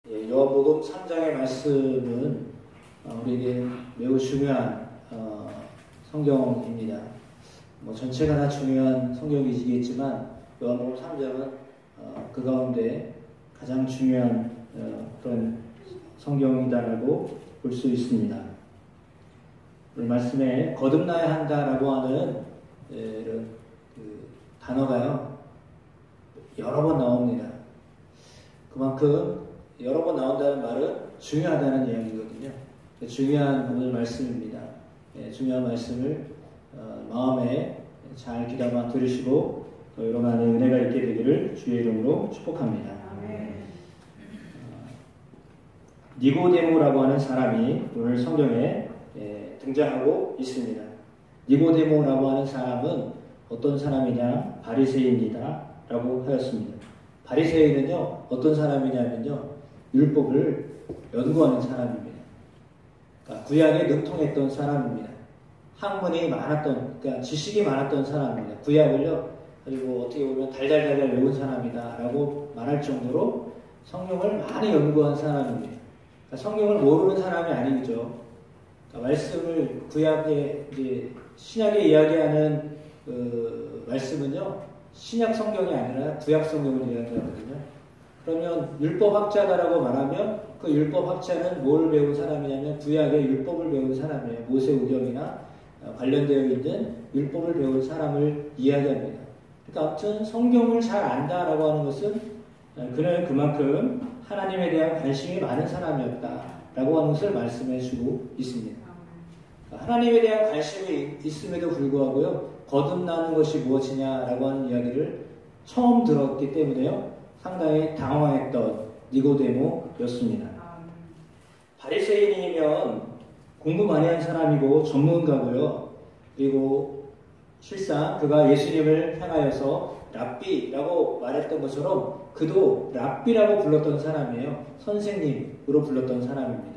요한복음 3장의 말씀은 우리에게 매우 중요한 성경입니다. 전체가 다 중요한 성경이겠지만 요한복음 3장은 그 가운데 가장 중요한 그런 성경이다라고 볼 수 있습니다. 오늘 말씀에 거듭나야 한다라고 하는 이런 단어가요 여러 번 나옵니다. 그만큼 여러 번 나온다는 말은 중요하다는 이야기거든요. 중요한 오늘 말씀입니다. 중요한 말씀을 마음에 잘 귀담아 들으시고 여러 가지 은혜가 있게 되기를 주의 이름으로 축복합니다. 니고데모라고 하는 사람이 오늘 성경에 등장하고 있습니다. 니고데모라고 하는 사람은 어떤 사람이냐? 바리새인이다 라고 하였습니다. 바리새인은요 어떤 사람이냐면요 율법을 연구하는 사람입니다. 그러니까 구약에 능통했던 사람입니다. 학문이 많았던, 그러니까 지식이 많았던 사람입니다. 구약을요 그리고 어떻게 보면 달달달달 외운 사람이다 라고 말할 정도로 성경을 많이 연구한 사람입니다. 그러니까 성경을 모르는 사람이 아니죠. 그러니까 말씀을 구약에 이제 신약에 이야기하는 말씀은요 신약 성경이 아니라 구약 성경을 이야기하거든요. 그러면 율법학자다라고 말하면 그 율법학자는 뭘 배운 사람이냐면 구약의 율법을 배운 사람이에요. 모세오경이나 관련되어 있는 율법을 배운 사람을 이야기합니다. 그러니까 아무튼 성경을 잘 안다라고 하는 것은 그는 그만큼 하나님에 대한 관심이 많은 사람이었다라고 하는 것을 말씀해 주고 있습니다. 하나님에 대한 관심이 있음에도 불구하고요 거듭나는 것이 무엇이냐라고 하는 이야기를 처음 들었기 때문에요 상당히 당황했던 니고데모였습니다. 바리새인이면 공부 많이 한 사람이고 전문가고요. 그리고 실상 그가 예수님을 향하여서 랍비라고 말했던 것처럼 그도 랍비라고 불렀던 사람이에요. 선생님으로 불렀던 사람입니다.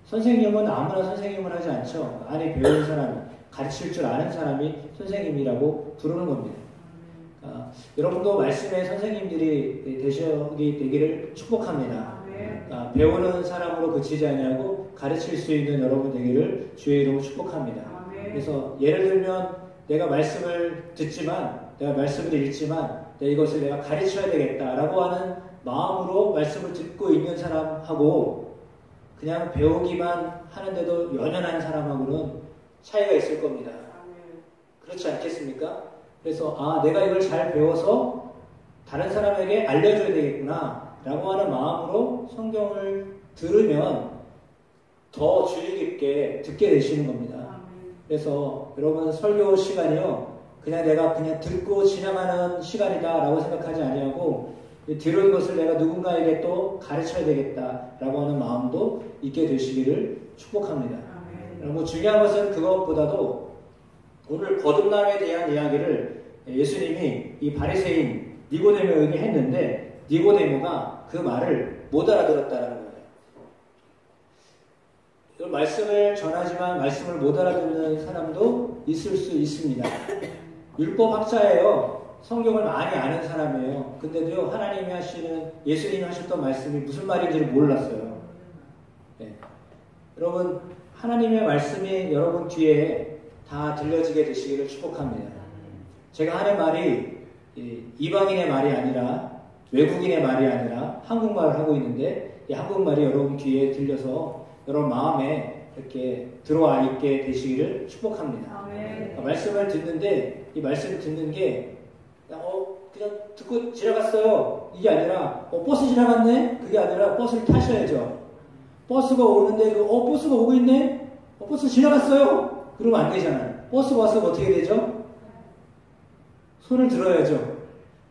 선생님은 아무나 선생님을 하지 않죠. 많이 배운 사람, 가르칠 줄 아는 사람이 선생님이라고 부르는 겁니다. 여러분도 말씀의 선생님들이 되기를 축복합니다. 배우는 사람으로 그치지 아니하고 가르칠 수 있는 여러분 되기를 주의 이름으로 축복합니다. 그래서 예를 들면 내가 말씀을 듣지만 내가 말씀을 읽지만 이것을 내가 가르쳐야 되겠다라고 하는 마음으로 말씀을 듣고 있는 사람하고 그냥 배우기만 하는데도 연연한 사람하고는 차이가 있을 겁니다. 그렇지 않겠습니까? 그래서 내가 이걸 잘 배워서 다른 사람에게 알려줘야 되겠구나 라고 하는 마음으로 성경을 들으면 더 주의 깊게 듣게 되시는 겁니다. 그래서 여러분 설교 시간이요 그냥 내가 그냥 듣고 지나가는 시간이다 라고 생각하지 아니하고 들은 것을 내가 누군가에게 또 가르쳐야 되겠다 라고 하는 마음도 있게 되시기를 축복합니다. 그리고 중요한 것은 그것보다도 오늘 거듭남에 대한 이야기를 예수님이 이 바리새인 니고데모에게 했는데 니고데모가 그 말을 못 알아들었다는 거예요. 말씀을 전하지만 말씀을 못 알아듣는 사람도 있을 수 있습니다. 율법학자예요. 성경을 많이 아는 사람이에요. 근데도요 하나님이 하시는 예수님이 하셨던 말씀이 무슨 말인지를 몰랐어요. 네. 여러분 하나님의 말씀이 여러분 귀에 다 들려지게 되시기를 축복합니다. 제가 하는 말이 이방인의 말이 아니라 외국인의 말이 아니라 한국말을 하고 있는데 이 한국말이 여러분 귀에 들려서 여러분 마음에 이렇게 들어와 있게 되시기를 축복합니다. 말씀을 듣는데 이 말씀을 듣는 게 그냥 듣고 지나갔어요. 이게 아니라 버스 지나갔네? 그게 아니라 버스를 타셔야죠. 버스가 오는데 버스가 오고 있네? 버스 지나갔어요. 그러면 안 되잖아요. 버스가 왔으면 어떻게 되죠? 손을 들어야죠.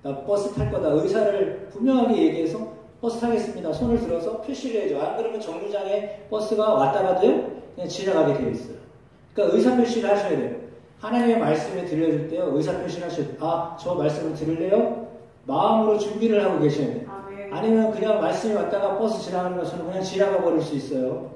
나 버스 탈 거다. 의사를 분명하게 얘기해서 버스 타겠습니다. 손을 들어서 표시를 해야죠. 안 그러면 정류장에 버스가 왔다가도요 그냥 지나가게 되어 있어요. 그러니까 의사 표시를 하셔야 돼요. 하나님의 말씀을 들려줄 때요 의사 표시를 하셔야 돼요. 저 말씀을 들을래요? 마음으로 준비를 하고 계셔야 돼요. 아니면 그냥 말씀이 왔다가 버스 지나가는 것처럼 그냥 지나가 버릴 수 있어요.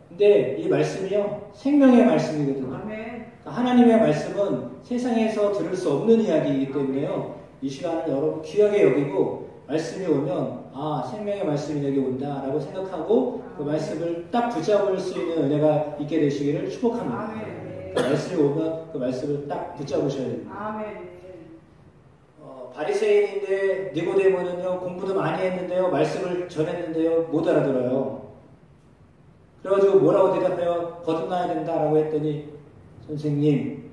근데 이 말씀이요 생명의 말씀이거든요. 그러니까 하나님의 말씀은 세상에서 들을 수 없는 이야기이기 때문에요 이 시간을 여러분 귀하게 여기고 말씀이 오면 생명의 말씀이 내게 온다라고 생각하고 그 말씀을 딱 붙잡을 수 있는 은혜가 있게 되시기를 축복합니다. 그 말씀이 오면 그 말씀을 딱 붙잡으셔야 됩니다. 바리새인인데 니고데모는요, 공부도 많이 했는데요, 말씀을 전했는데요, 못 알아들어요. 그래가지고 뭐라고 대답해요? 거듭나야 된다라고 했더니, 선생님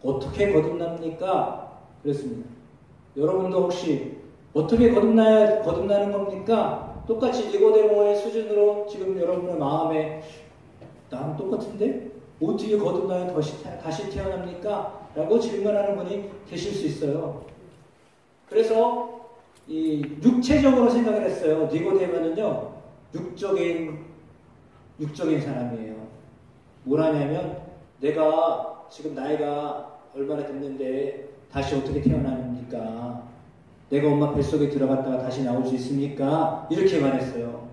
어떻게 거듭납니까? 그랬습니다. 여러분도 혹시 어떻게 거듭나는 겁니까? 똑같이 니고데모의 수준으로 지금 여러분의 마음에 나랑 똑같은데? 어떻게 거듭나야 다시 태어납니까? 라고 질문하는 분이 계실 수 있어요. 그래서 이 육체적으로 생각을 했어요. 니고데모는요, 육적인 사람이에요. 뭐라냐면, 내가 지금 나이가 얼마나 됐는데 다시 어떻게 태어납니까? 내가 엄마 뱃속에 들어갔다가 다시 나올 수 있습니까? 이렇게 말했어요.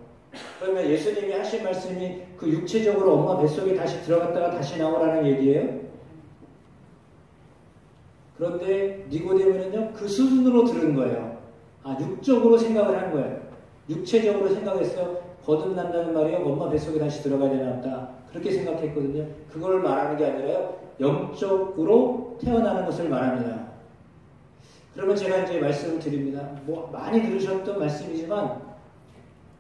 그러면 예수님이 하신 말씀이 그 육체적으로 엄마 뱃속에 다시 들어갔다가 다시 나오라는 얘기예요? 그런데 니고데모는요, 그 수준으로 들은 거예요. 육적으로 생각을 한 거예요. 육체적으로 생각했어요. 거듭난다는 말이요, 엄마 뱃속에 다시 들어가야 되나 보다. 그렇게 생각했거든요. 그걸 말하는 게 아니라요, 영적으로 태어나는 것을 말합니다. 그러면 제가 이제 말씀을 드립니다. 많이 들으셨던 말씀이지만,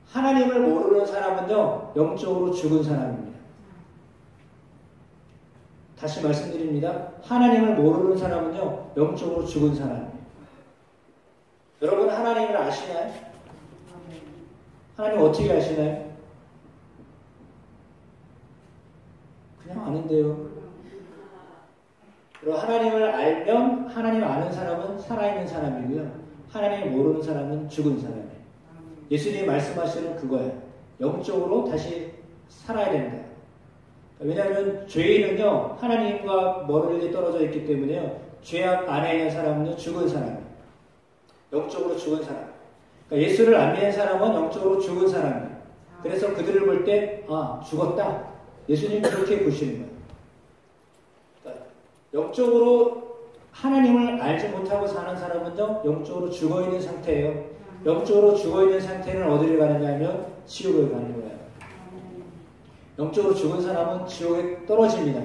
하나님을 모르는 사람은요, 영적으로 죽은 사람입니다. 다시 말씀드립니다. 하나님을 모르는 사람은요, 영적으로 죽은 사람입니다. 여러분, 하나님을 아시나요? 하나님 어떻게 아시나요? 그냥 아는데요. 그리고 하나님을 알면, 하나님 아는 사람은 살아있는 사람이고요. 하나님을 모르는 사람은 죽은 사람이에요. 예수님이 말씀하시는 그거예요. 영적으로 다시 살아야 된다. 왜냐하면 죄인은요, 하나님과 멀리 떨어져 있기 때문에요, 죄악 안에 있는 사람은 죽은 사람이에요. 영적으로 죽은 사람. 그러니까 예수를 안 믿는 사람은 영적으로 죽은 사람이에요. 그래서 그들을 볼 때, 죽었다. 예수님 그렇게 보시는 거예요. 그러니까 영적으로 하나님을 알지 못하고 사는 사람은요, 영적으로 죽어 있는 상태예요. 영적으로 죽어 있는 상태는 어디를 가느냐 하면 지옥을 가는 거예요. 영적으로 죽은 사람은 지옥에 떨어집니다.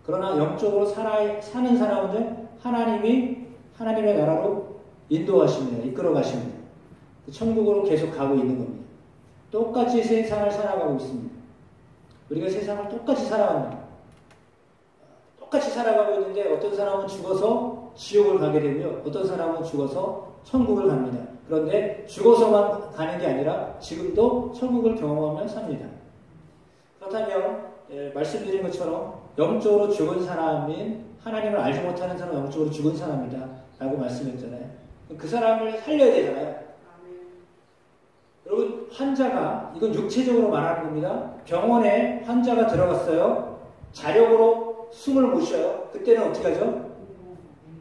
그러나 영적으로 사는 사람은요, 하나님이 하나님의 나라로 인도하십니다. 이끌어 가십니다. 그 천국으로 계속 가고 있는 겁니다. 똑같이 세상을 살아가고 있습니다. 우리가 세상을 똑같이 살아갑니다. 똑같이 살아가고 있는데 어떤 사람은 죽어서 지옥을 가게 되고요. 어떤 사람은 죽어서 천국을 갑니다. 그런데 죽어서만 가는 게 아니라 지금도 천국을 경험하며 삽니다. 그렇다면 말씀드린 것처럼 영적으로 죽은 사람인 하나님을 알지 못하는 사람은 영적으로 죽은 사람이다 라고 말씀했잖아요. 그 사람을 살려야 되잖아요. 여러분, 환자가, 이건 육체적으로 말하는 겁니다. 병원에 환자가 들어갔어요. 자력으로 숨을 못 쉬어요. 그때는 어떻게 하죠?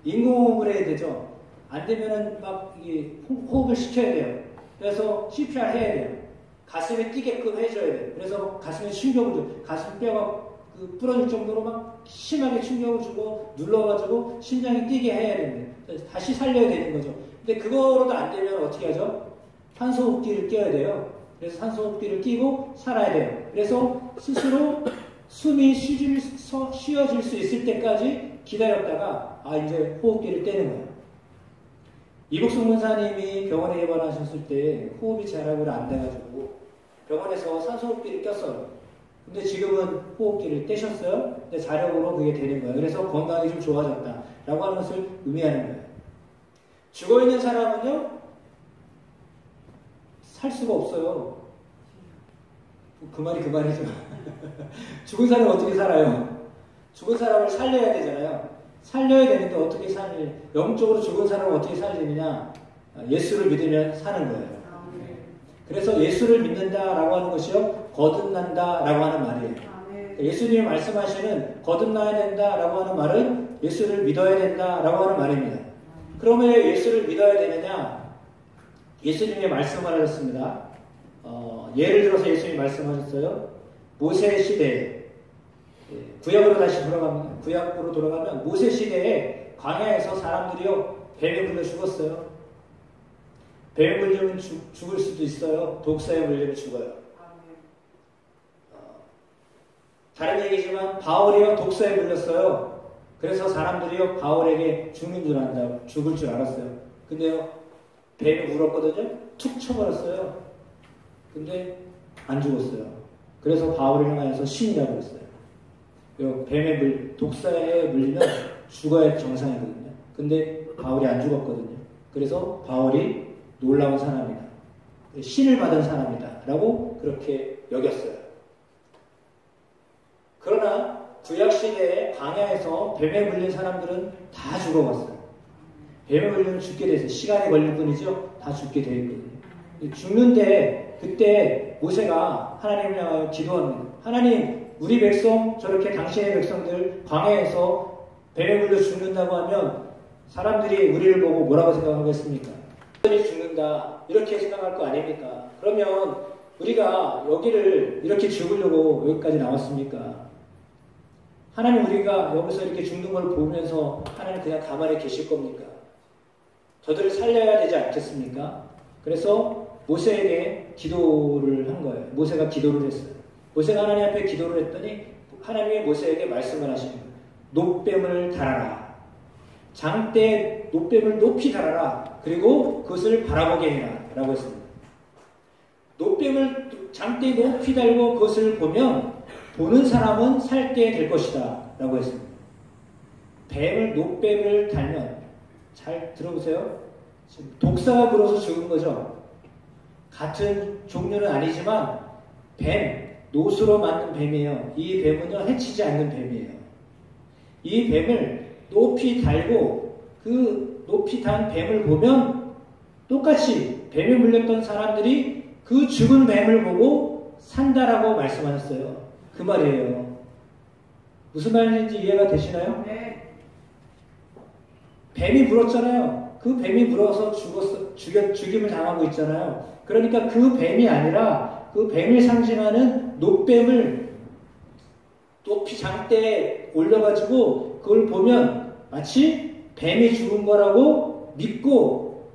인공호흡을 해야 되죠. 안 되면은 막 호흡을 시켜야 돼요. 그래서 CPR 해야 돼요. 가슴에 뛰게끔 해줘야 돼요. 그래서 가슴에 충격을 줘. 가슴 뼈가 부러질 정도로 막 심하게 충격을 주고 눌러가지고 심장이 뛰게 해야 됩니다. 다시 살려야 되는 거죠. 근데 그거로도 안 되면 어떻게 하죠? 산소호흡기를 껴야 돼요. 그래서 산소호흡기를 끼고 살아야 돼요. 그래서 스스로 숨이 쉬어질 수 있을 때까지 기다렸다가 이제 호흡기를 떼는 거예요. 이복성 문사님이 병원에 입원하셨을 때 호흡이 잘하고 안 돼가지고 병원에서 산소호흡기를 꼈어요. 근데 지금은 호흡기를 떼셨어요. 근데 자력으로 그게 되는 거예요. 그래서 건강이 좀 좋아졌다라고 하는 것을 의미하는 거예요. 죽어있는 사람은요, 살 수가 없어요. 그 말이죠. 죽은 사람은 어떻게 살아요? 죽은 사람을 살려야 되잖아요. 살려야 되는데 어떻게 영적으로 죽은 사람은 어떻게 살리느냐? 예수를 믿으면 사는 거예요. 그래서 예수를 믿는다라고 하는 것이요, 거듭난다라고 하는 말이에요. 예수님이 말씀하시는 거듭나야 된다라고 하는 말은 예수를 믿어야 된다라고 하는 말입니다. 그러면 예수를 믿어야 되느냐? 예수님이 말씀을 하셨습니다. 예를 들어서 예수님이 말씀하셨어요. 모세 시대에, 구약으로 다시 돌아갑니다. 구약으로 돌아가면 모세 시대에 광야에서 사람들이요, 뱀에 물려 죽었어요. 뱀에 물리면 죽을 수도 있어요. 독사에 물리면 죽어요. 다른 얘기지만 바울이요 독사에 물렸어요. 그래서 사람들이요 바울에게 죽을 줄 알았어요. 근데요 뱀이 물었거든요. 툭 쳐버렸어요. 근데 안 죽었어요. 그래서 바울을 향하여서 신이라고 했어요. 독사에 물리면 죽어야 정상이거든요. 근데 바울이 안 죽었거든요. 그래서 바울이 놀라운 사람이다. 신을 받은 사람이다. 라고 그렇게 여겼어요. 그러나 구약시대에 광야에서 뱀에 물린 사람들은 다 죽어갔어요. 뱀에 물리면 죽게 돼 있어요. 시간이 걸릴 뿐이죠. 다 죽게 돼 있거든요. 죽는데 그때 모세가 하나님을 향하여 기도합니다. 하나님, 우리 백성, 저렇게 당신의 백성들 광야에서 뱀에 물려 죽는다고 하면 사람들이 우리를 보고 뭐라고 생각하겠습니까? 죽는다 이렇게 생각할 거 아닙니까? 그러면 우리가 여기를 이렇게 죽으려고 여기까지 나왔습니까? 하나님 우리가 여기서 이렇게 죽는 걸 보면서 하나님 그냥 가만히 계실 겁니까? 저들을 살려야 되지 않겠습니까? 그래서 모세에게 기도를 한 거예요. 모세가 기도를 했어요. 모세가 하나님 앞에 기도를 했더니 하나님이 모세에게 말씀을 하시는 거예요. 노뱀을 달아라. 장대에 노뱀을 높이 달아라. 그리고 그것을 바라보게 해라. 라고 했습니다. 노뱀을 장대에 높이 달고 그것을 보면 보는 사람은 살게 될 것이다. 라고 했습니다. 노뱀을 달면, 잘 들어보세요. 지금 독사가 불어서 죽은 거죠. 같은 종류는 아니지만 노수로 만든 뱀이에요. 이 뱀은요, 해치지 않는 뱀이에요. 이 뱀을 높이 달고 그 높이 단 뱀을 보면 똑같이 뱀에 물렸던 사람들이 그 죽은 뱀을 보고 산다라고 말씀하셨어요. 그 말이에요. 무슨 말인지 이해가 되시나요? 네. 뱀이 물었잖아요. 그 뱀이 물어서 죽임을 당하고 있잖아요. 그러니까 그 뱀이 아니라 그 뱀을 상징하는 노뱀을 높이 장대에 올려가지고 그걸 보면 마치 뱀이 죽은 거라고 믿고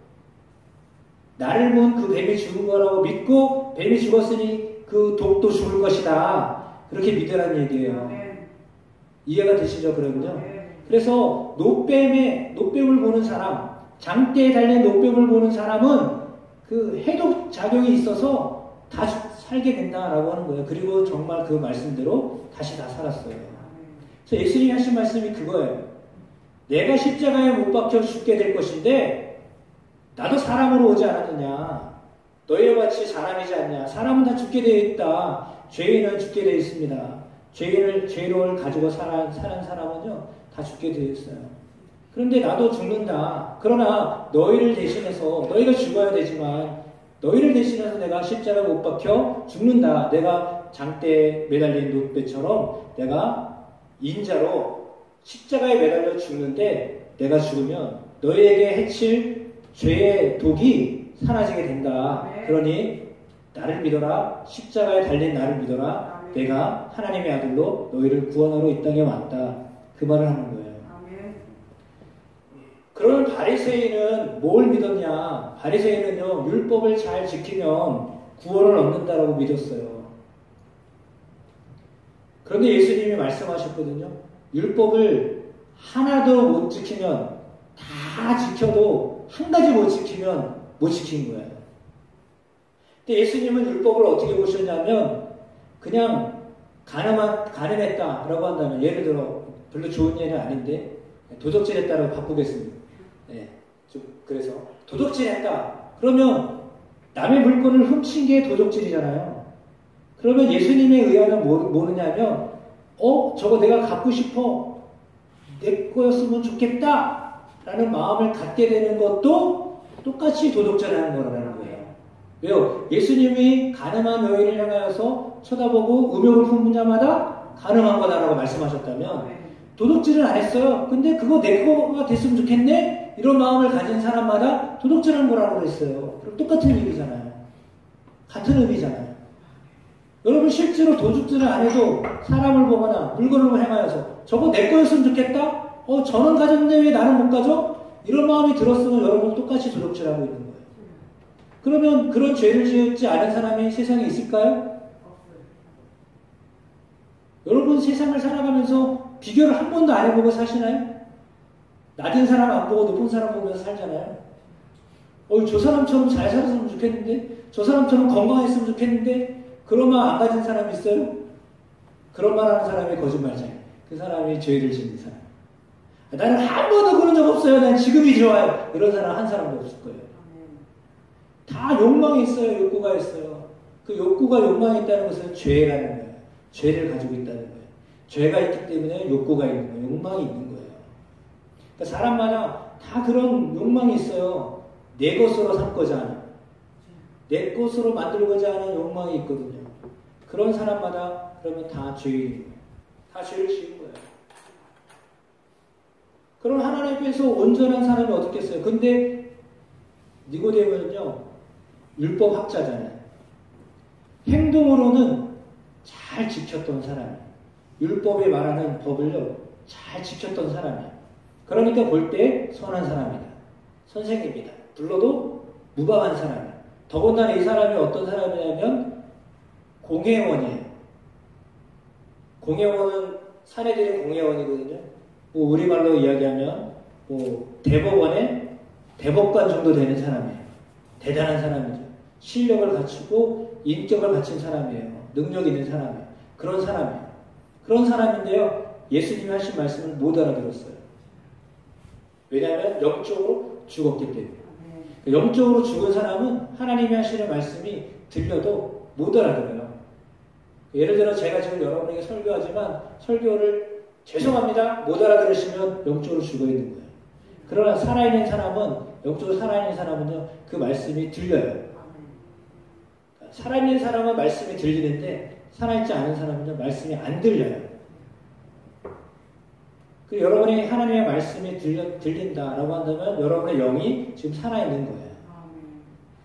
나를 본 그 뱀이 죽은 거라고 믿고 뱀이 죽었으니 그 독도 죽을 것이다. 그렇게 믿으라는 얘기예요. 이해가 되시죠? 그러면요. 그래서 노뱀을 보는 사람, 장대에 달린 노뱀을 보는 사람은 그 해독 작용이 있어서 다 살게 된다라고 하는 거예요. 그리고 정말 그 말씀대로 다시 다 살았어요. 그래서 예수님이 하신 말씀이 그거예요. 내가 십자가에 못 박혀 죽게 될 것인데 나도 사람으로 오지 않았느냐. 너희와 같이 사람이지 않냐. 사람은 다 죽게 되어 있다. 죄인은 죽게 되어 있습니다. 죄를 가지고 사는 사람은요 다 죽게 되어 있어요. 그런데 나도 죽는다. 그러나 너희를 대신해서 너희가 죽어야 되지만 너희를 대신해서 내가 십자가에 못 박혀 죽는다. 내가 장대에 매달린 노뱀처럼 내가 인자로 십자가에 매달려 죽는데 내가 죽으면 너희에게 해칠 죄의 독이 사라지게 된다. 그러니 나를 믿어라. 십자가에 달린 나를 믿어라. 내가 하나님의 아들로 너희를 구원하러 이 땅에 왔다. 그 말을 하는 거예요. 그러면 바리새인은 뭘 믿었냐? 바리새인은요 율법을 잘 지키면 구원을 얻는다라고 믿었어요. 그런데 예수님이 말씀하셨거든요. 율법을 하나도 못 지키면 다 지켜도 한 가지 못 지키면 못 지킨 거예요. 근데 예수님은 율법을 어떻게 보셨냐면 그냥 가늠했다라고 한다면 예를 들어 별로 좋은 예는 아닌데 도적질했다라고 바꾸겠습니다. 네, 그래서 도적질했다. 그러면 남의 물건을 훔친 게 도적질이잖아요. 그러면 예수님에 의하면 뭐느냐면 저거 내가 갖고 싶어. 내 거였으면 좋겠다. 라는 마음을 갖게 되는 것도 똑같이 도적질하는 거라는 거예요. 왜요? 예수님이 가늠한 여인을 향하여서 쳐다보고 음욕을 품은 자마다 가늠한 거다라고 말씀하셨다면 도둑질은 안 했어요. 근데 그거 내 거가 됐으면 좋겠네? 이런 마음을 가진 사람마다 도둑질한 거라고 그랬어요. 그럼 똑같은 얘기잖아요. 같은 의미잖아요. 여러분 실제로 도둑질을 안 해도 사람을 보거나 물건을 행하여서 저거 내 거였으면 좋겠다? 저는 가졌는데 왜 나는 못 가져? 이런 마음이 들었으면 여러분 똑같이 도둑질하고 있는 거예요. 그러면 그런 죄를 지었지 않은 사람이 세상에 있을까요? 여러분 세상을 살아가면서 비교를 한 번도 안 해보고 사시나요? 낮은 사람 안 보고 높은 사람 보면서 살잖아요. 저 사람처럼 잘 살았으면 좋겠는데, 저 사람처럼 건강했으면 좋겠는데, 그런 마음 안 가진 사람이 있어요? 그런 말 하는 사람이 거짓말쟁이. 그 사람이 죄를 짓는 사람. 나는 한 번도 그런 적 없어요. 난 지금이 좋아요. 이런 사람 한 사람도 없을 거예요. 다 욕망이 있어요. 욕구가 있어요. 그 욕구가 욕망이 있다는 것은 죄라는 거예요. 죄를 가지고 있다는 거예요. 죄가 있기 때문에 욕구가 있는 거예요. 욕망이 있는 거예요. 그러니까 사람마다 다 그런 욕망이 있어요. 내 것으로 삼고자 하는, 내 것으로 만들고자 하는 욕망이 있거든요. 그런 사람마다 그러면 다 죄인인 거예요. 다 죄를 지은 거예요. 그럼 하나님께서 온전한 사람이 어떻겠어요? 근데 니고데모는요, 율법학자잖아요. 행동으로는 잘 지켰던 사람이에요. 율법에 말하는 법을요, 잘 지켰던 사람이에요. 그러니까 볼 때 선한 사람이다. 선생님이다. 불러도 무방한 사람이에요. 더군다나 이 사람이 어떤 사람이냐면 공회원이에요. 공회원은 사내들의 공회원이거든요. 뭐 우리말로 이야기하면 뭐 대법원의 대법관 정도 되는 사람이에요. 대단한 사람이죠. 실력을 갖추고 인격을 갖춘 사람이에요. 능력 있는 사람이에요. 그런 사람이에요. 그런 사람인데요. 예수님이 하신 말씀을 못 알아들었어요. 왜냐하면 영적으로 죽었기 때문에. 영적으로 죽은 사람은 하나님이 하시는 말씀이 들려도 못 알아들어요. 예를 들어 제가 지금 여러분에게 설교하지만 설교를 죄송합니다. 못 알아들으시면 영적으로 죽어 있는 거예요. 그러나 살아있는 사람은, 영적으로 살아있는 사람은요, 그 말씀이 들려요. 살아있는 사람은 말씀이 들리는데 살아있지 않은 사람은요, 말씀이 안 들려요. 그 여러분이 하나님의 말씀이 들린다라고 한다면 여러분의 영이 지금 살아있는 거예요.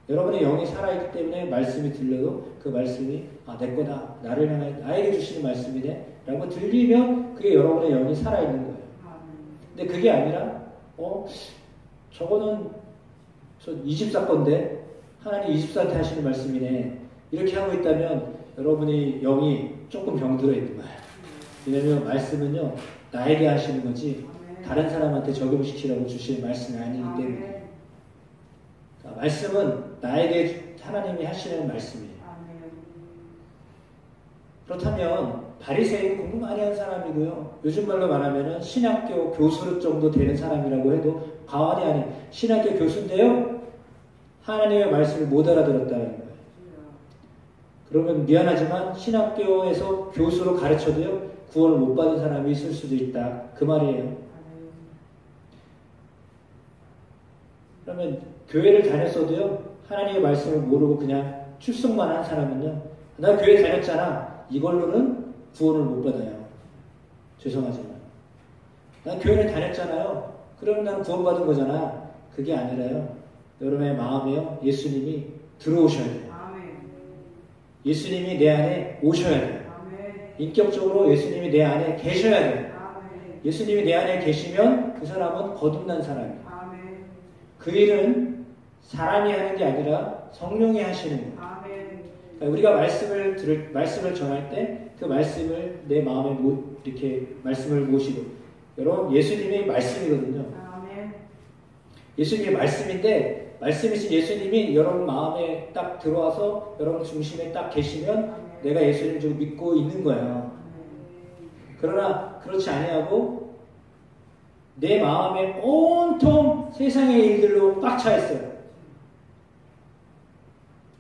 여러분의 영이 살아있기 때문에 말씀이 들려도 그 말씀이 내 거다. 나를 향해 나에게 주시는 말씀이네. 라고 들리면 그게 여러분의 영이 살아있는 거예요. 근데 그게 아니라 저거는 저 이집사 건데 하나님 이집사한테 하시는 말씀이네. 이렇게 하고 있다면 여러분의 영이 조금 병들어 있는 거예요. 왜냐하면 말씀은요, 나에게 하시는 거지 다른 사람한테 적용시키라고 주시는 말씀이 아니기 때문에. 말씀은 나에게 하나님이 하시는 말씀이에요. 그렇다면 바리새인 공부 많이 한 사람이고요. 요즘 말로 말하면 신학교 교수 정도 되는 사람이라고 해도 과언이 아닌 신학교 교수인데요. 하나님의 말씀을 못 알아들었다는 거예요. 그러면 미안하지만 신학교에서 교수로 가르쳐도요. 구원을 못 받은 사람이 있을 수도 있다. 그 말이에요. 그러면 교회를 다녔어도요. 하나님의 말씀을 모르고 그냥 출석만 한 사람은요. 나 교회 다녔잖아. 이걸로는 구원을 못 받아요. 죄송하지만. 난 교회를 다녔잖아요. 그러면 나는 구원받은 거잖아. 그게 아니라요. 여러분의 마음에요. 예수님이 들어오셔야 돼요. 예수님이 내 안에 오셔야 돼요. 인격적으로 예수님이 내 안에 계셔야 돼요. 예수님이 내 안에 계시면 그 사람은 거듭난 사람이에요. 그 일은 사람이 하는 게 아니라 성령이 하시는 거예요. 그러니까 우리가 말씀을 전할 때 그 말씀을 내 마음에 이렇게 말씀을 모시고, 여러분 예수님이 말씀이거든요. 예수님이 말씀인데 말씀이신 예수님이 여러분 마음에 딱 들어와서 여러분 중심에 딱 계시면 내가 예수님을 좀 믿고 있는 거예요. 그러나 그렇지 아니하고 내 마음에 온통 세상의 일들로 꽉 차 있어요.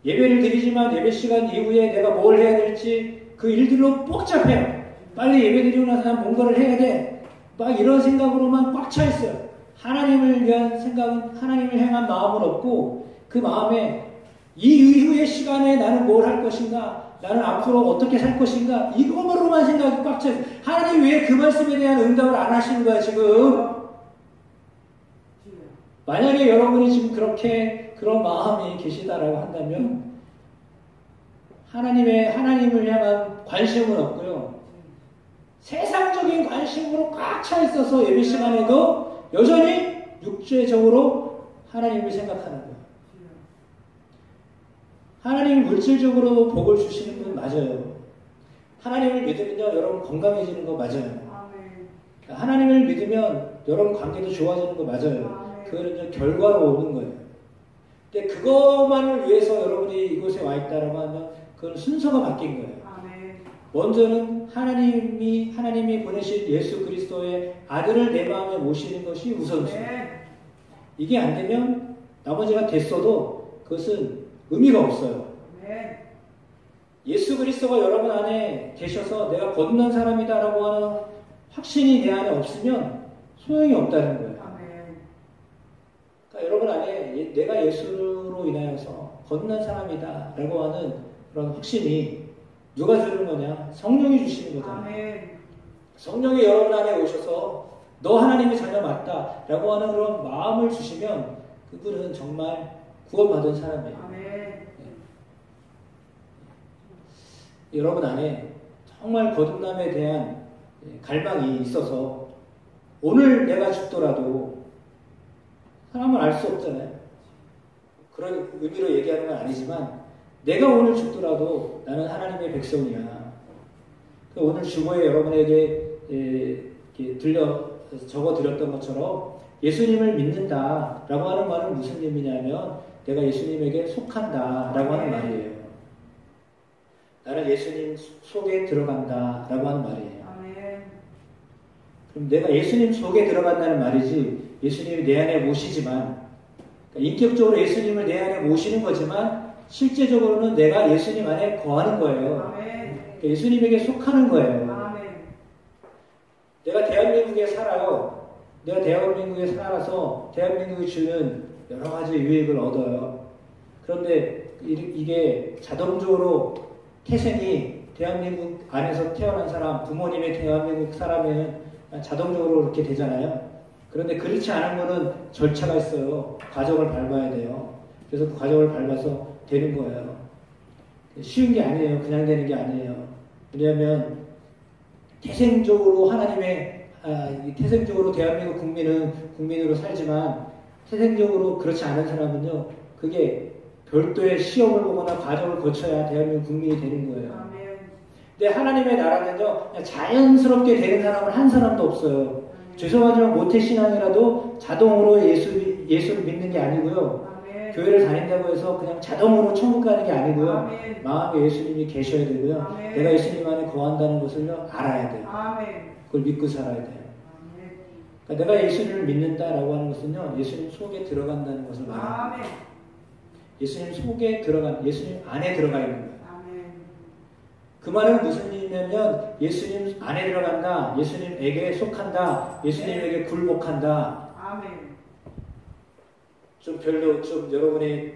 예배를 드리지만 예배 시간 이후에 내가 뭘 해야 될지 그 일들로 복잡해요. 빨리 예배 드리고 나서 뭔가를 해야 돼. 막 이런 생각으로만 꽉 차 있어요. 하나님을 위한 생각은, 하나님을 향한 마음은 없고 그 마음에 이 이후의 시간에 나는 뭘 할 것인가, 나는 앞으로 어떻게 살 것인가, 이것으로만 생각이 꽉 차 있어요. 하나님 왜 그 말씀에 대한 응답을 안 하시는 거야 지금? 만약에 여러분이 지금 그렇게 그런 마음이 계시다라고 한다면 하나님을 향한 관심은 없고요. 세상적인 관심으로 꽉 차 있어서 예배 시간에도 여전히 육체적으로 하나님을 생각하는 거예요. 하나님이 물질적으로 복을 주시는 건 맞아요. 하나님을 믿으면요, 여러분 건강해지는 거 맞아요. 하나님을 믿으면 여러분 관계도 좋아지는 거 맞아요. 그거는 결과로 오는 거예요. 근데 그것만을 위해서 여러분이 이곳에 와 있다라고 하면 그건 순서가 바뀐 거예요. 먼저는 하나님이 보내신 예수 그리스도의 아들을 내 마음에 모시는 것이 우선순위. 이게 안 되면 나머지가 됐어도 그것은 의미가 없어요. 예수 그리스도가 여러분 안에 계셔서 내가 거듭난 사람이다라고 하는 확신이 내 안에 없으면 소용이 없다는 거예요. 그러니까 여러분 안에 내가 예수로 인하여서 거듭난 사람이다라고 하는 그런 확신이 누가 주는 거냐? 성령이 주시는 거잖아요. 성령이 여러분 안에 오셔서 너 하나님의 자녀 맞다라고 하는 그런 마음을 주시면 그분은 정말 구원받은 사람이에요. 여러분 안에 정말 거듭남에 대한 갈망이 있어서 오늘 내가 죽더라도 사람은 알 수 없잖아요. 그런 의미로 얘기하는 건 아니지만 내가 오늘 죽더라도 나는 하나님의 백성이야. 오늘 주보에 여러분에게 적어드렸던 것처럼 예수님을 믿는다라고 하는 말은 무슨 의미냐면 내가 예수님에게 속한다라고 하는 말이에요. 나는 예수님 속에 들어간다라고 하는 말이에요. 그럼 내가 예수님 속에 들어간다는 말이지 예수님이 내 안에 모시지만 그러니까 인격적으로 예수님을 내 안에 모시는 거지만 실제적으로는 내가 예수님 안에 거하는 거예요. 그러니까 예수님에게 속하는 거예요. 내가 대한민국에 살아요. 내가 대한민국에 살아서 대한민국이 주는 여러 가지 유익을 얻어요. 그런데 이게 자동적으로 태생이 대한민국 안에서 태어난 사람, 부모님의 대한민국 사람은 자동적으로 그렇게 되잖아요. 그런데 그렇지 않은 거는 절차가 있어요. 과정을 밟아야 돼요. 그래서 그 과정을 밟아서 되는 거예요. 쉬운 게 아니에요. 그냥 되는 게 아니에요. 왜냐하면 태생적으로 태생적으로 대한민국 국민은 국민으로 살지만 태생적으로 그렇지 않은 사람은요. 그게 별도의 시험을 보거나 과정을 거쳐야 대한민국 국민이 되는 거예요. 근데 하나님의 나라는요. 그냥 자연스럽게 되는 사람은 한 사람도 없어요. 죄송하지만 모태신앙이라도 자동으로 예수를 믿는 게 아니고요. 교회를 다닌다고 해서 그냥 자동으로 천국 가는 게 아니고요. 마음에 예수님이 계셔야 되고요. 내가 예수님 안에 거한다는 것을요. 알아야 돼요. 그걸 믿고 살아야 돼요. 그러니까 내가 예수님을 믿는다라고 하는 것은요. 예수님 속에 들어간다는 것을 말합니다. 예수님 속에 예수님 안에 들어가 있는 거예요. 그 말은 무슨 의미냐면 예수님 안에 들어간다, 예수님에게 속한다, 예수님에게 굴복한다. 좀 여러분이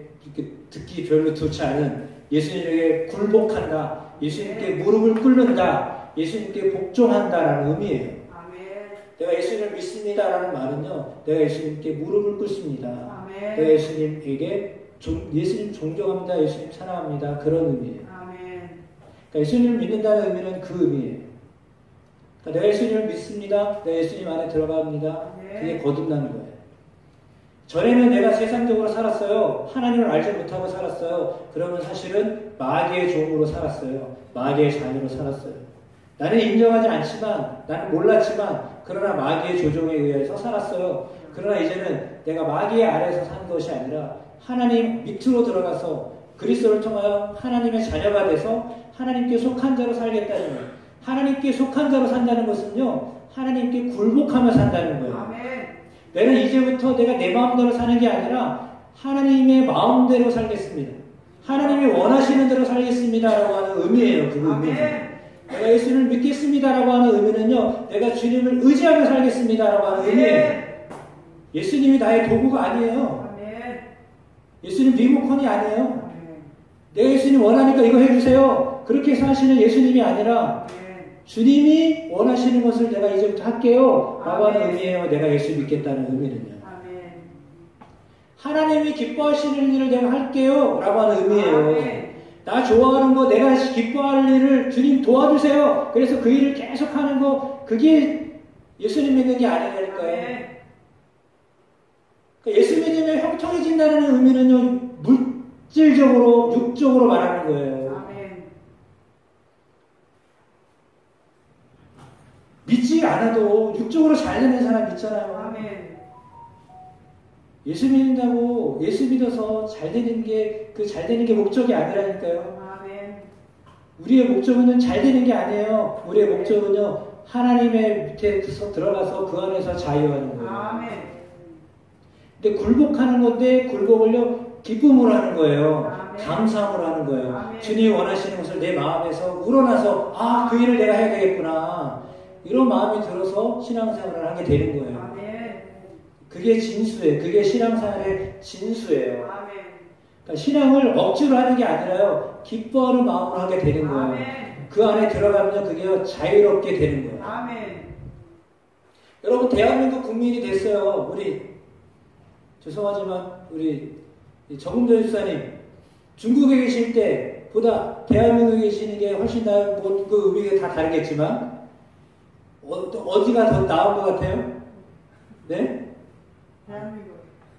듣기 별로 좋지 않은 예수님에게 굴복한다, 예수님께 무릎을 꿇는다, 예수님께 복종한다라는 의미예요. 내가 예수님을 믿습니다라는 말은요, 내가 예수님께 무릎을 꿇습니다. 내가 예수님에게 예수님 존경합니다, 예수님 사랑합니다. 그런 의미예요. 그러니까 예수님을 믿는다는 의미는 그 의미예요. 그러니까 내가 예수님을 믿습니다. 내가 예수님 안에 들어갑니다. 그게 거듭나는 거예요. 전에는 내가 세상적으로 살았어요. 하나님을 알지 못하고 살았어요. 그러면 사실은 마귀의 종으로 살았어요. 마귀의 자녀로 살았어요. 나는 인정하지 않지만, 나는 몰랐지만, 그러나 마귀의 조종에 의해서 살았어요. 그러나 이제는 내가 마귀의 아래에서 산 것이 아니라 하나님 밑으로 들어가서 그리스도를 통하여 하나님의 자녀가 돼서 하나님께 속한 자로 살겠다는 거예요. 하나님께 속한 자로 산다는 것은요. 하나님께 굴복하며 산다는 거예요. 내는 이제부터 내가 내 마음대로 사는 게 아니라 하나님의 마음대로 살겠습니다. 하나님이 원하시는 대로 살겠습니다라고 하는 의미예요. 그 의미는. 내가 예수님을 믿겠습니다라고 하는 의미는요. 내가 주님을 의지하며 살겠습니다라고 하는 의미예요. 예수님이 나의 도구가 아니에요. 예수님 리모컨이 아니에요. 내가 예수님 원하니까 이거 해주세요. 그렇게 해서 하시는 예수님이 아니라 주님이 원하시는 것을 내가 이제부터 할게요. 라고 하는 의미예요. 내가 예수 믿겠다는 의미는요. 하나님이 기뻐하시는 일을 내가 할게요. 라고 하는 의미예요. 나 좋아하는 거 내가 기뻐할 일을 주님 도와주세요. 그래서 그 일을 계속 하는 거 그게 예수님 믿는 게 아니라니까요. 그러니까 예수 믿으면 형통해진다는 의미는요. 실질적으로 육적으로 말하는 거예요. 아멘. 믿지 않아도 육적으로 잘 되는 사람 있잖아요. 아멘. 예수 믿는다고 예수 믿어서 잘 되는 게 그 잘 되는 게 목적이 아니라니까요. 아멘. 우리의 목적은 잘 되는 게 아니에요. 우리의 목적은요, 하나님의 밑에서 들어가서 그 안에서 자유하는 거예요. 아멘. 근데 굴복하는 건데 굴복을요 기쁨으로 하는 거예요. 아멘. 감사함으로 하는 거예요. 아멘. 주님이 원하시는 것을 내 마음에서 우러나서 그 일을 내가 해야 되겠구나, 이런 마음이 들어서 신앙생활을 하게 되는 거예요. 아멘. 그게 진수예요. 그게 신앙생활의 진수예요. 아멘. 그러니까 신앙을 억지로 하는 게 아니라요, 기뻐하는 마음으로 하게 되는 거예요. 아멘. 그 안에 들어가면 그게 자유롭게 되는 거예요. 아멘. 여러분, 대한민국 국민이 됐어요. 우리 죄송하지만 우리 정은조 집사님 중국에 계실 때보다 대한민국에 계시는 게 훨씬 그 의미가 다 다르겠지만 어디가 더 나은 것 같아요? 네? 대한민국.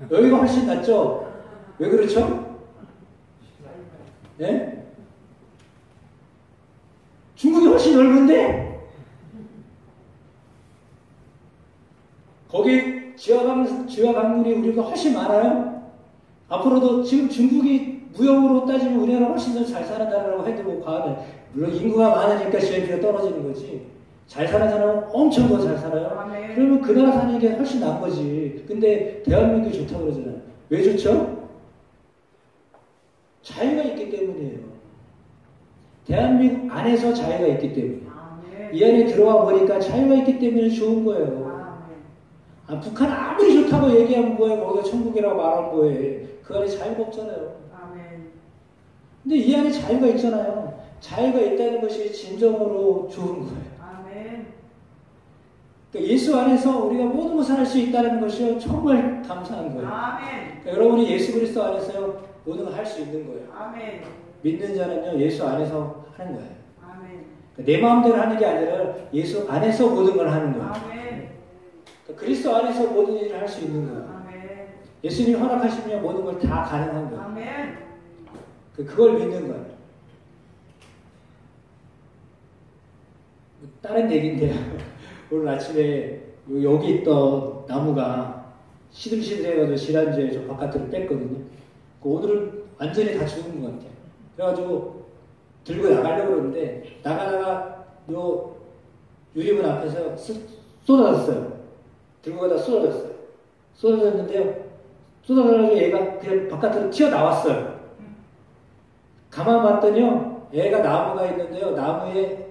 여기가 훨씬 낫죠? 왜 그렇죠? 네? 중국이 훨씬 넓은데 거기 지하 강물이 우리가 훨씬 많아요. 앞으로도 지금 중국이 무역으로 따지면 우리나라 훨씬 더 잘 사는 나라라고 해도 뭐 과하면, 물론 인구가 많으니까 GNP가 떨어지는 거지. 잘 사는 사람은 엄청 더 잘 살아요. 아멘. 그러면 그 나라 사는 게 훨씬 나은 거지. 근데 대한민국이 좋다고 그러잖아요. 왜 좋죠? 자유가 있기 때문이에요. 대한민국 안에서 자유가 있기 때문에. 아멘. 이 안에 들어와 보니까 자유가 있기 때문에 좋은 거예요. 북한 아무리 좋다고 얘기하면 뭐예요? 거기가 천국이라고 말하면 뭐예요? 그 안에 자유가 없잖아요. 아멘. 근데 이 안에 자유가 있잖아요. 자유가 있다는 것이 진정으로 좋은 거예요. 아멘. 그러니까 예수 안에서 우리가 모든 것을 할 수 있다는 것이 정말 감사한 거예요. 아멘. 그러니까 여러분이 예수 그리스도 안에서 모든 걸 할 수 있는 거예요. 아멘. 믿는 자는요, 예수 안에서 하는 거예요. 아멘. 그러니까 내 마음대로 하는 게 아니라 예수 안에서 모든 걸 하는 거예요. 아멘. 그러니까 그리스도 안에서 모든 일을 할 수 있는 거예요. 아멘. 예수님이 허락하시면 모든 걸 다 가능한 거예요. 아멘. 그걸 믿는 거예요. 다른 얘기인데요. 오늘 아침에 여기 있던 나무가 시들시들해가지고 지난주에 좀 바깥으로 뺐거든요. 오늘은 완전히 다 죽은 것 같아요. 그래가지고 들고 나가려고 그러는데 나가다가 요 유리문 앞에서 쏟아졌어요. 들고 가다 쏟아졌어요. 쏟아졌는데요. 쏟아져가지고 얘가 그냥 바깥으로 튀어나왔어요. 가만 봤더니요, 얘가 나무가 있는데요, 나무에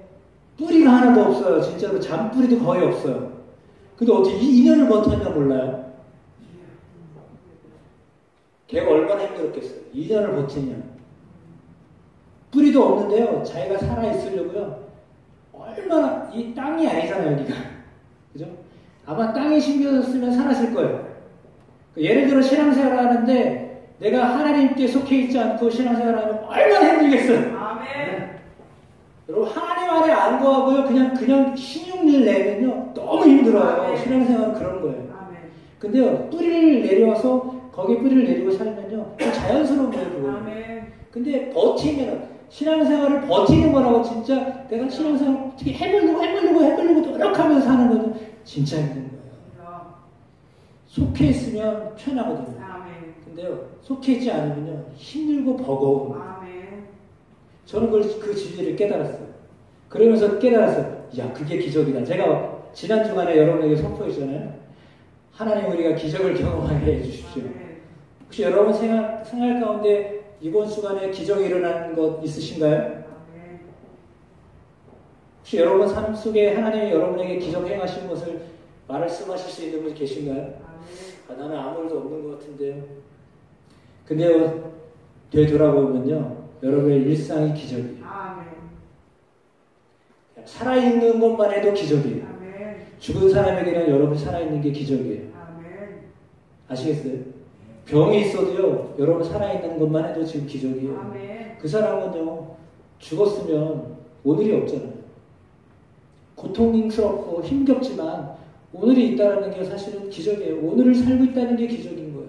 뿌리가 하나도 없어요. 진짜로 잔뿌리도 거의 없어요. 근데 어떻게 2년을 버텼냐 몰라요? 걔가 얼마나 힘들었겠어요. 2년을 버티냐. 뿌리도 없는데요, 자기가 살아있으려고요, 얼마나, 이 땅이 아니잖아요, 여기가. 그죠? 아마 땅에 심겨졌으면 살았을 거예요. 예를 들어 신앙생활을 하는데 내가 하나님께 속해 있지 않고 신앙생활을 하면 얼마나 힘들겠어요. 아멘. 여러분, 하나님 안에 안 거하고요, 그냥 신용일 내면요, 너무 힘들어요. 아멘. 신앙생활은 그런 거예요. 아멘. 근데요, 뿌리를 내려와서 거기에 뿌리를 내리고 살면요, 자연스러운 거예요, 그거. 아멘. 근데 버티면, 신앙생활을 버티는 거라고, 진짜 내가 신앙생활을 어떻게 해보려고 노력하면서 사는 거는 진짜 힘든 거예요. 속해 있으면 편하거든요. 아멘. 근데요, 속해 있지 않으면요, 힘들고 버거운. 아멘. 저는 그 진리를 깨달았어요. 그러면서 깨달았어요. 야, 그게 기적이다. 제가 지난 주간에 여러분에게 선포했잖아요. 하나님, 우리가 기적을 경험하게 해주십시오. 아멘. 혹시 여러분 생활 가운데 이번 주간에 기적이 일어나는 것 있으신가요? 아멘. 혹시 여러분 삶 속에 하나님이 여러분에게 기적 행하신 것을 말씀하실 수 있는 분 계신가요? 나는 아무 일도 없는 것 같은데요. 근데요, 되돌아보면요, 여러분의 일상이 기적이에요. 아멘. 살아있는 것만 해도 기적이에요. 아멘. 죽은 사람에게는 여러분이 살아있는 게 기적이에요. 아멘. 아시겠어요? 병이 있어도요, 여러분 살아있는 것만 해도 지금 기적이에요. 아멘. 그 사람은요, 죽었으면 오늘이 없잖아요. 고통스럽고 힘겹지만 오늘이 있다는 게 사실은 기적이에요. 오늘을 살고 있다는 게 기적인 거예요.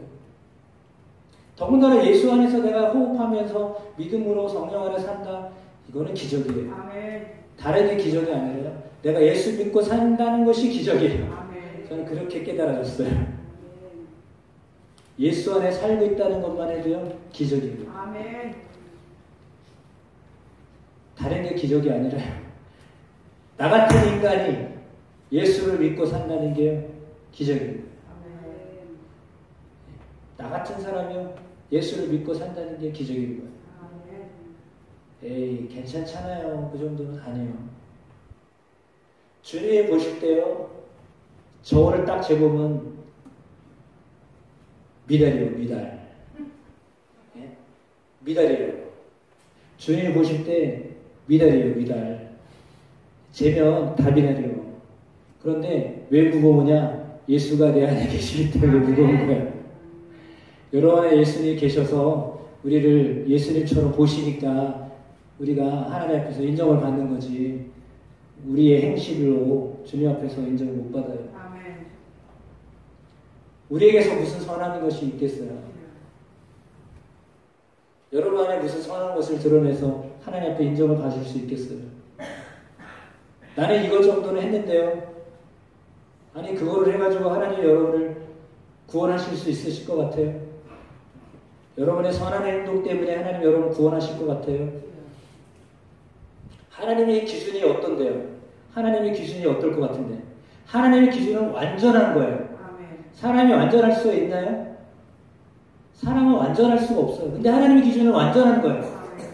더군다나 예수 안에서 내가 호흡하면서 믿음으로 성령 안에 산다. 이거는 기적이에요. 아멘. 다른 게 기적이 아니라요. 내가 예수 믿고 산다는 것이 기적이에요. 아멘. 저는 그렇게 깨달아졌어요. 예수 안에 살고 있다는 것만 해도요, 기적이에요. 아멘. 다른 게 기적이 아니라요. 나 같은 인간이 예수를 믿고 산다는 게 기적입니다. 아멘. 나 같은 사람이요, 예수를 믿고 산다는 게 기적인 거예요. 아멘. 에이, 괜찮잖아요. 그 정도는 아니에요. 주님이 보실 때요, 저울을 딱 재보면 미달이에요, 미달. 예? 미달이에요. 주님이 보실 때 미달이에요, 미달. 재면 다 미달이에요. 그런데 왜 무거우냐? 예수가 내 안에 계시기 때문에 무거운 거예요. 여러 안에 예수님이 계셔서 우리를 예수님처럼 보시니까 우리가 하나님 앞에서 인정을 받는 거지, 우리의 행실로 주님 앞에서 인정을 못 받아요. 아멘. 우리에게서 무슨 선한 것이 있겠어요? 여러분 안에 무슨 선한 것을 드러내서 하나님 앞에 인정을 받을 수 있겠어요? 나는 이것 정도는 했는데요. 아니, 그거를 해가지고 하나님 여러분을 구원하실 수 있으실 것 같아요? 여러분의 선한 행동 때문에 하나님 여러분을 구원하실 것 같아요? 하나님의 기준이 어떤데요? 하나님의 기준이 어떨 것 같은데? 하나님의 기준은 완전한 거예요. 아멘. 사람이 완전할 수가 있나요? 사람은 완전할 수가 없어요. 근데 하나님의 기준은 완전한 거예요. 아멘.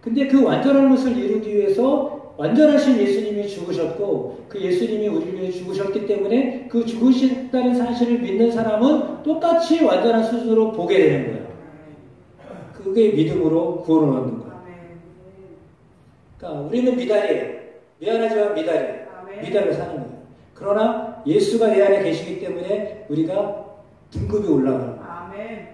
근데 그 완전한 것을 이루기 위해서 완전하신 예수님이 죽으셨고, 그 예수님이 우리를 위해 죽으셨기 때문에 그 죽으셨다는 사실을 믿는 사람은 똑같이 완전한 수준으로 보게 되는 거예요. 그게 믿음으로 구원을 얻는 거예요. 아멘. 그러니까 우리는 미달이에요. 미안하지만 미달이에요. 아멘. 미달을 사는 거예요. 그러나 예수가 내 안에 계시기 때문에 우리가 등급이 올라가는 거예요. 아멘.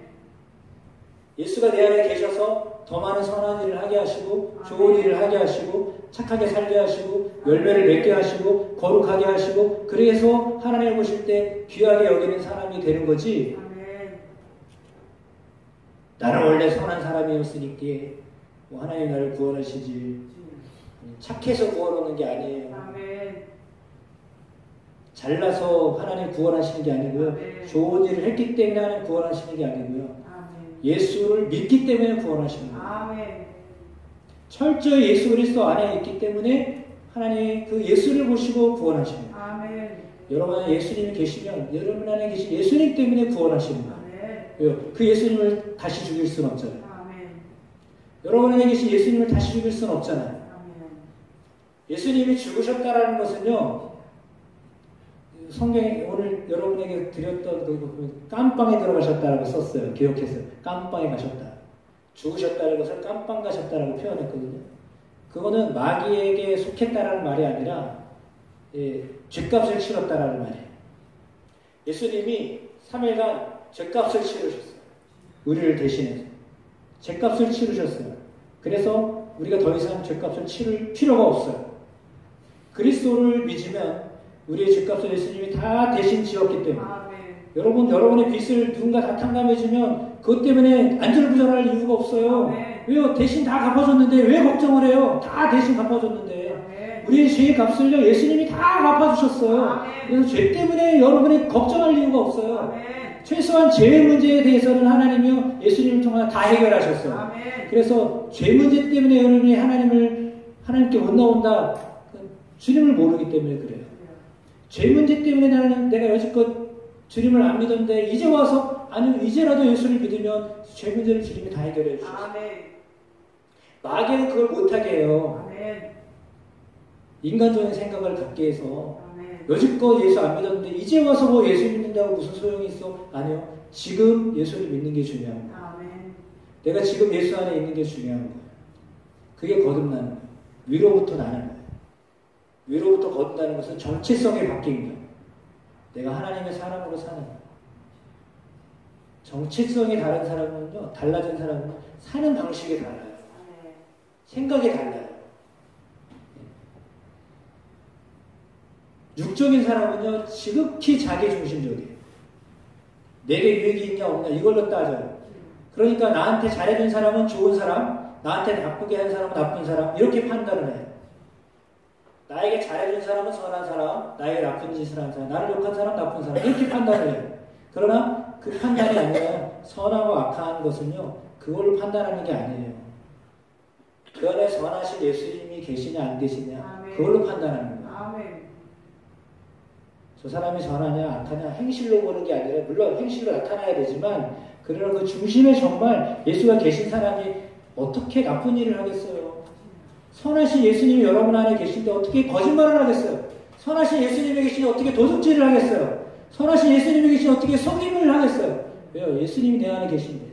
예수가 내 안에 계셔서 더 많은 선한 일을 하게 하시고, 좋은 일을 하게 하시고, 착하게 살게 하시고, 열매를 맺게 하시고, 거룩하게 하시고, 그래서 하나님을 보실 때 귀하게 여기는 사람이 되는 거지. 아멘. 나는 원래 선한 사람이었으니까 뭐 하나님 나를 구원하시지, 착해서 구원 얻는 게 아니에요. 아멘. 잘나서 하나님 구원하시는 게 아니고요. 좋은 일을 했기 때문에 하나님 구원하시는 게 아니고요. 예수를 믿기 때문에 구원하시는 거예요. 아멘. 철저히 예수 그리스도 안에 있기 때문에 하나님 그 예수를 보시고 구원하시는 거예요. 아멘. 여러분 안에 예수님이 계시면 여러분 안에 계신 예수님 때문에 구원하시는 거예요. 아멘. 왜요? 그 예수님을 다시 죽일 수는 없잖아요. 아멘. 여러분 안에 계신 예수님을 다시 죽일 수는 없잖아요. 아멘. 예수님이 죽으셨다라는 것은요, 성경에 오늘 여러분에게 드렸던 그 깜빵에 들어가셨다라고 썼어요. 기억했어요. 깜빵에 가셨다. 죽으셨다는 것을 깜빵 가셨다라고 표현했거든요. 그거는 마귀에게 속했다라는 말이 아니라 죗값을 치렀다라는 말이에요. 예수님이 3일간 죗값을 치르셨어요. 우리를 대신해서 죗값을 치르셨어요. 그래서 우리가 더 이상 죗값을 치를 필요가 없어요. 그리스도를 믿으면 우리의 죗값을 예수님이 다 대신 지었기 때문에. 아멘. 여러분의 빚을 누군가 다 탕감해주면 그것 때문에 안절부절할 이유가 없어요. 아멘. 왜요? 대신 다 갚아줬는데 왜 걱정을 해요? 다 대신 갚아줬는데. 아멘. 우리의 죄의 값을요, 예수님이 다 갚아주셨어요. 아멘. 그래서 죄 때문에 여러분이 걱정할 이유가 없어요. 아멘. 최소한 죄 문제에 대해서는 하나님이요, 예수님을 통해 다 해결하셨어요. 아멘. 그래서 죄 문제 때문에 여러분이 하나님께 못 나온다. 주님을 모르기 때문에 그래요. 죄 문제 때문에 내가 여지껏 주님을 안 믿었는데 이제 와서, 아니면 이제라도 예수를 믿으면 죄 문제를 주님이 다 해결해 주셨어요. 아멘. 마귀는 그걸 못하게 해요. 아멘. 인간적인 생각을 갖게 해서 아멘. 여지껏 예수 안 믿었는데 이제 와서 뭐 예수 믿는다고 무슨 소용이 있어? 아니요. 지금 예수를 믿는 게 중요한 거예요. 아멘. 내가 지금 예수 안에 있는 게 중요한 거예요. 그게 거듭나는 거예요. 위로부터 나는 거예요. 위로부터 거듭나는 것은 정체성이 바뀐 거예요. 내가 하나님의 사람으로 사는 거예요. 정체성이 다른 사람은요, 달라진 사람은 사는 방식이 달라요. 아멘. 생각이 달라요. 육적인 사람은요, 지극히 자기중심적이에요. 내게 유익이 있냐 없냐 이걸로 따져요. 그러니까 나한테 잘해준 사람은 좋은 사람, 나한테 나쁘게 한 사람은 나쁜 사람, 이렇게 판단을 해요. 나에게 잘해준 사람은 선한 사람, 나에게 나쁜 짓을 한 사람, 나를 욕한 사람, 나쁜 사람, 이렇게 판단을 해요. 그러나 그 판단이 아니라 선하고 악한 것은요, 그걸로 판단하는 게 아니에요. 그 안에 선하신 예수님이 계시냐 안 계시냐, 그걸로 판단하는 거예요. 아멘. 저 사람이 선하냐 악하냐 행실로 보는 게 아니라, 물론 행실로 나타나야 되지만, 그러나 그 중심에 정말 예수가 계신 사람이 어떻게 나쁜 일을 하겠어요? 선하신 예수님이 여러분 안에 계신데 어떻게 거짓말을 하겠어요? 선하신 예수님이 계시니 어떻게 도둑질을 하겠어요? 선하신 예수님이 계시니 어떻게 속임을 하겠어요? 왜요? 예수님이 내 안에 계신데,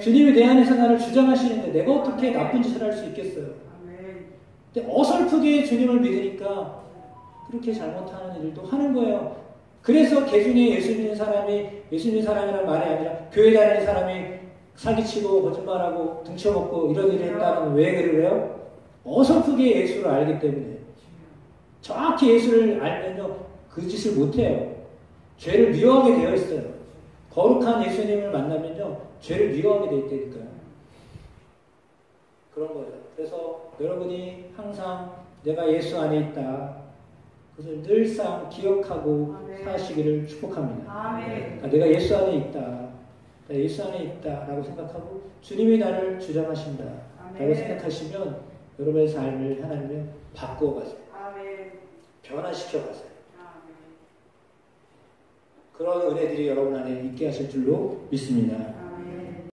주님이 내 안에서 나를 주장하시는데 내가 어떻게 나쁜 짓을 할 수 있겠어요? 근데 어설프게 주님을 믿으니까 그렇게 잘못하는 일도 하는 거예요. 그래서 개중에 예수 믿는 사람이, 예수 믿는 사람이란 말이 아니라 교회 다니는 사람이 사기치고 거짓말하고 등쳐먹고 이런 일을 했다는, 왜 그래요? 어설프게 예수를 알기 때문에. 정확히 예수를 알면요, 그 짓을 못해요. 죄를 미워하게 되어 있어요. 거룩한 예수님을 만나면요, 죄를 미워하게 되어 있다니까요. 그런 거죠. 그래서 여러분이 항상 내가 예수 안에 있다, 그것을 늘상 기억하고 사시기를 축복합니다. 그러니까 내가 예수 안에 있다, 내가 예수 안에 있다라고 생각하고 주님이 나를 주장하신다 라고 생각하시면 여러분의 삶을 하나님이 바꾸어 가세요. 변화시켜 가세요. 그런 은혜들이 여러분 안에 있게 하실 줄로 믿습니다.